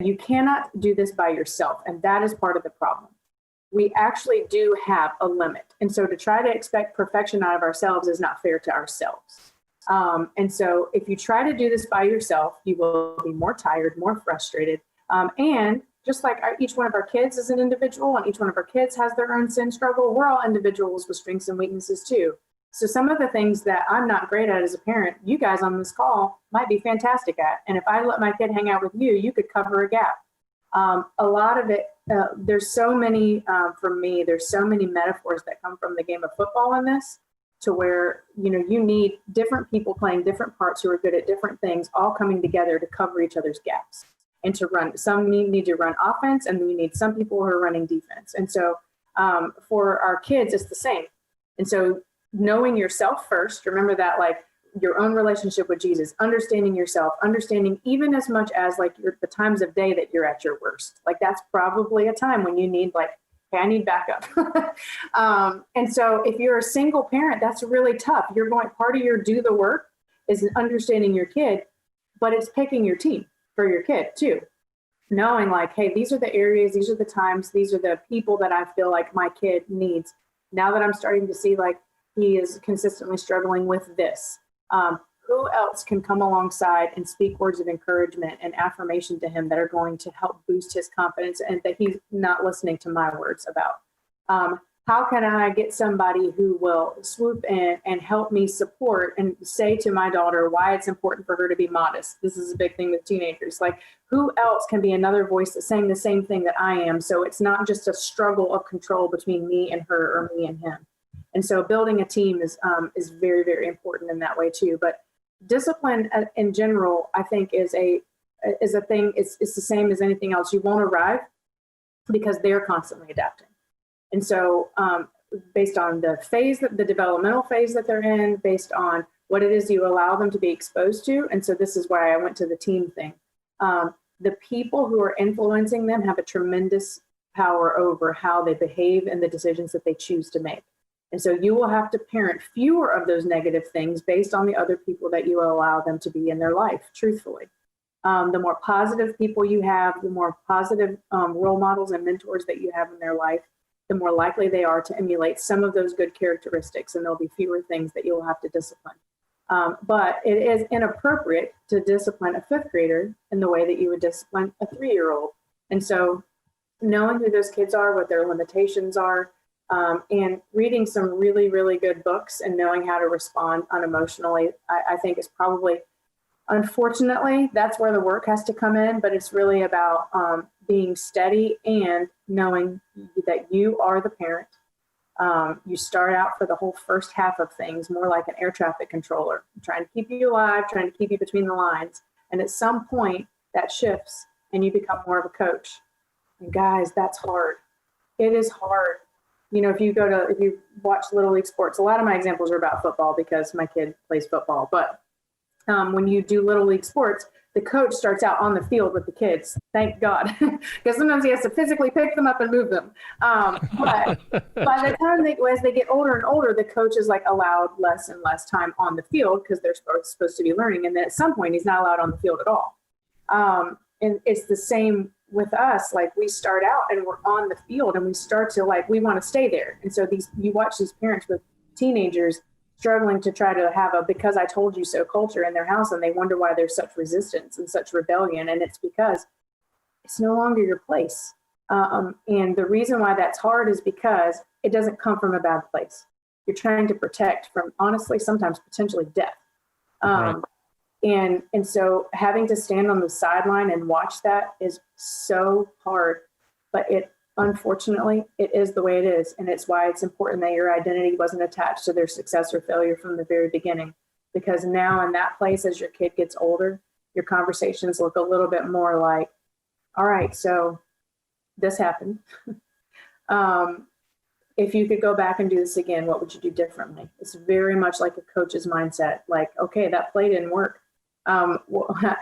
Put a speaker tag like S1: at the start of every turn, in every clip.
S1: You cannot do this by yourself, and that is part of the problem. We actually do have a limit. And so to try to expect perfection out of ourselves is not fair to ourselves. And so if you try to do this by yourself, you will be more tired, more frustrated. And just like each one of our kids is an individual and each one of our kids has their own sin struggle, we're all individuals with strengths and weaknesses too. So some of the things that I'm not great at as a parent, you guys on this call might be fantastic at. And if I let my kid hang out with you, you could cover a gap. A lot of it, there's so many, for me, there's so many metaphors that come from the game of football in this, to where, you need different people playing different parts who are good at different things, all coming together to cover each other's gaps and to run. Some need to run offense, and then you need some people who are running defense. And so for our kids, it's the same. And so knowing yourself first, remember that, like, your own relationship with Jesus, understanding yourself, understanding even as much as like the times of day that you're at your worst. Like that's probably a time when you need like, hey, I need backup. And so if you're a single parent, that's really tough. Part of your do the work is understanding your kid, but it's picking your team for your kid too. Knowing like, hey, these are the areas, these are the times, these are the people that I feel like my kid needs. Now that I'm starting to see like he is consistently struggling with this, who else can come alongside and speak words of encouragement and affirmation to him that are going to help boost his confidence and that he's not listening to my words about? How can I get somebody who will swoop in and help me support and say to my daughter why it's important for her to be modest? This is a big thing with teenagers. Like, who else can be another voice that's saying the same thing that I am? So it's not just a struggle of control between me and her or me and him. And so building a team is very, very important in that way too. But discipline in general, I think is a thing. It's the same as anything else. You won't arrive because they're constantly adapting. And so based on the developmental phase that they're in, based on what it is you allow them to be exposed to. And so this is why I went to the team thing. The people who are influencing them have a tremendous power over how they behave and the decisions that they choose to make. And so you will have to parent fewer of those negative things based on the other people that you allow them to be in their life, truthfully. The more positive people you have, the more positive role models and mentors that you have in their life, the more likely they are to emulate some of those good characteristics, and there'll be fewer things that you'll have to discipline. But it is inappropriate to discipline a fifth grader in the way that you would discipline a 3-year-old. And so knowing who those kids are, what their limitations are, and reading some really, really good books and knowing how to respond unemotionally, I think is probably, unfortunately, that's where the work has to come in, but it's really about being steady and knowing that you are the parent. You start out for the whole first half of things more like an air traffic controller, trying to keep you alive, trying to keep you between the lines. And at some point that shifts and you become more of a coach. And guys, that's hard. It is hard. If you watch Little League sports, a lot of my examples are about football because my kid plays football. But when you do Little League sports, the coach starts out on the field with the kids. Thank God, because sometimes he has to physically pick them up and move them. But by the time as they get older and older, the coach is like allowed less and less time on the field because they're supposed to be learning. And then at some point, he's not allowed on the field at all. And it's the same with us. Like, we start out and we're on the field and we start to we want to stay there. And so you watch these parents with teenagers struggling to try to have a because I told you so culture in their house, and they wonder why there's such resistance and such rebellion. And it's because it's no longer your place. And the reason why that's hard is because it doesn't come from a bad place. You're trying to protect from, honestly, sometimes potentially death. Right. And so having to stand on the sideline and watch that is so hard, but unfortunately, it is the way it is. And it's why it's important that your identity wasn't attached to their success or failure from the very beginning. Because now in that place, as your kid gets older, your conversations look a little bit more like, all right, so this happened. If you could go back and do this again, what would you do differently? It's very much like a coach's mindset. Like, okay, that play didn't work. How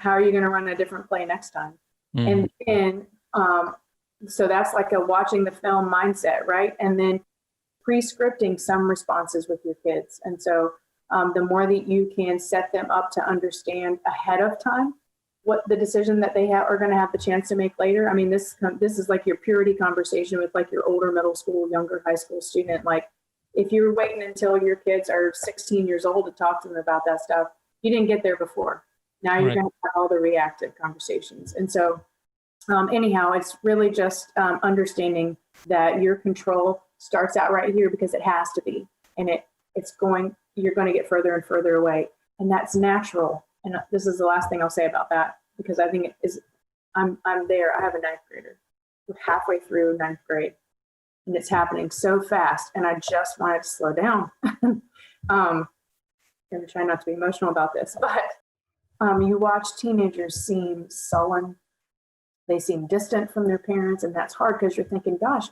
S1: are you going to run a different play next time? And then, so that's like a watching the film mindset, right? And then pre-scripting some responses with your kids. And so the more that you can set them up to understand ahead of time what the decision that they are going to have the chance to make later. I mean, this is like your purity conversation with like your older middle school, younger high school student. Like, if you're waiting until your kids are 16 years old to talk to them about that stuff, you didn't get there before. Now you're going to have all the reactive conversations. And so anyhow, it's really just understanding that your control starts out right here because it has to be. And you're going to get further and further away. And that's natural. And this is the last thing I'll say about that, because I think I'm there. I have a ninth grader. We're halfway through ninth grade, and it's happening so fast. And I just wanted to slow down. I'm going to try not to be emotional about this, but you watch teenagers seem sullen. They seem distant from their parents, and that's hard because you're thinking, gosh,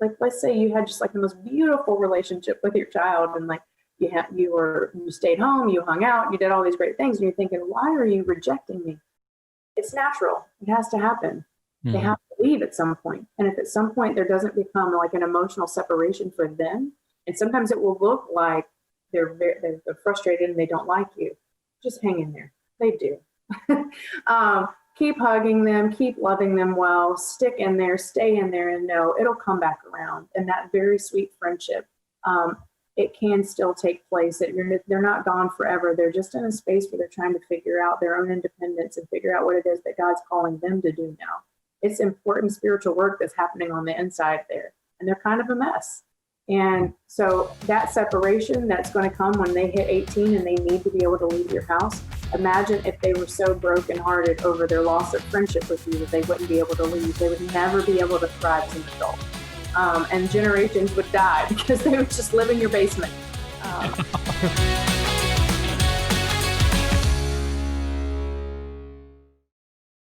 S1: like, let's say you had just like the most beautiful relationship with your child, and like you stayed home, you hung out, you did all these great things, and you're thinking, why are you rejecting me? It's natural. It has to happen. They have to leave at some point. And if at some point there doesn't become like an emotional separation for them, and sometimes it will look like they're frustrated and they don't like you, just hang in there. They do. Keep hugging them, keep loving them well, stick in there, stay in there, and know it'll come back around. And that very sweet friendship, it can still take place. They're not gone forever. They're just in a space where they're trying to figure out their own independence and figure out what it is that God's calling them to do now. It's important spiritual work that's happening on the inside there. And they're kind of a mess. And so that separation that's going to come when they hit 18 and they need to be able to leave your house. Imagine if they were so brokenhearted over their loss of friendship with you that they wouldn't be able to leave. They would never be able to thrive as an adult. And generations would die because they would just live in your basement.